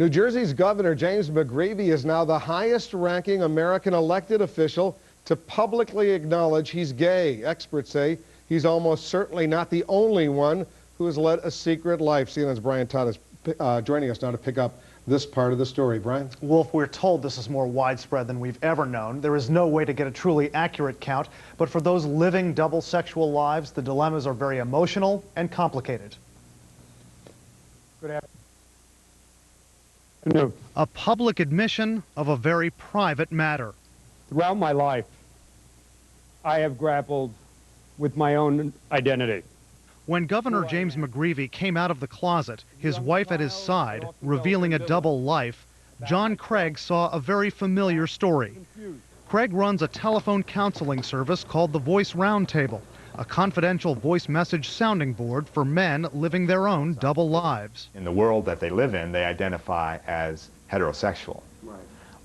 New Jersey's Governor James McGreevey is now the highest-ranking American elected official to publicly acknowledge he's gay. Experts say he's almost certainly not the only one who has led a secret life. CNN's Brian Todd is joining us now to pick up this part of the story. Brian? Wolf, we're told this is more widespread than we've ever known. There is no way to get a truly accurate count, but for those living double sexual lives, the dilemmas are very emotional and complicated. Good afternoon. A public admission of a very private matter. Throughout my life, I have grappled with my own identity. When Governor James McGreevey came out of the closet, his wife at his side, revealing a double life, John Craig saw a very familiar story. Craig runs a telephone counseling service called the Voice Roundtable, a confidential voice message sounding board for men living their own double lives. In the world that they live in, they identify as heterosexual. Right.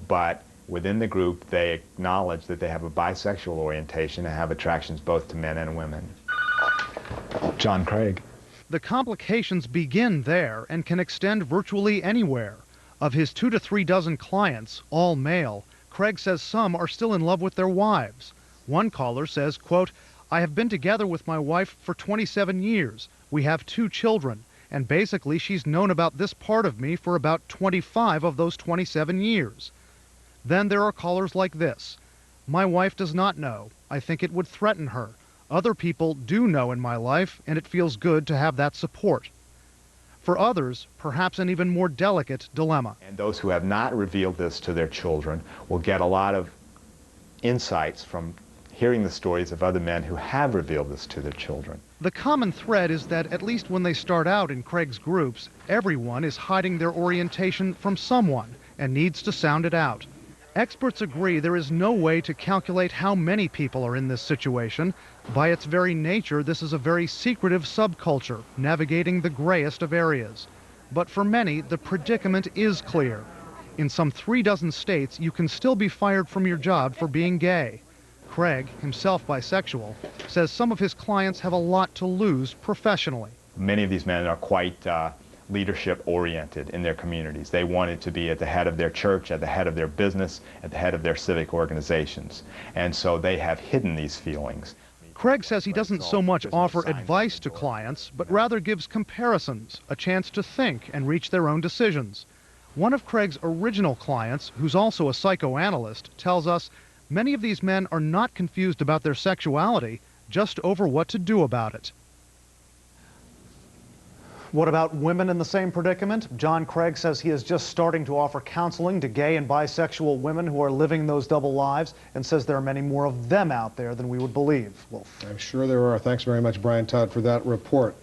But within the group, they acknowledge that they have a bisexual orientation and have attractions both to men and women. John Craig. The complications begin there and can extend virtually anywhere. Of his 2 to 3 dozen clients, all male, Craig says some are still in love with their wives. One caller says, quote, "I have been together with my wife for 27 years. We have 2 children, and basically she's known about this part of me for about 25 of those 27 years. Then there are callers like this. My wife does not know. I think it would threaten her. Other people do know in my life, and it feels good to have that support." For others, perhaps an even more delicate dilemma. And those who have not revealed this to their children will get a lot of insights from hearing the stories of other men who have revealed this to their children. The common thread is that, at least when they start out in Craig's groups, everyone is hiding their orientation from someone and needs to sound it out. Experts agree there is no way to calculate how many people are in this situation. By its very nature, this is a very secretive subculture, navigating the grayest of areas. But for many, the predicament is clear. In some 3 dozen states, you can still be fired from your job for being gay. Craig, himself bisexual, says some of his clients have a lot to lose professionally. Many of these men are quite leadership-oriented in their communities. They wanted to be at the head of their church, at the head of their business, at the head of their civic organizations. And so they have hidden these feelings. Craig says he doesn't so much offer advice to clients, but rather gives comparisons, a chance to think and reach their own decisions. One of Craig's original clients, who's also a psychoanalyst, tells us many of these men are not confused about their sexuality, just over what to do about it. What about women in the same predicament? John Craig says he is just starting to offer counseling to gay and bisexual women who are living those double lives, and says there are many more of them out there than we would believe. Wolf. I'm sure there are. Thanks very much, Brian Todd, for that report.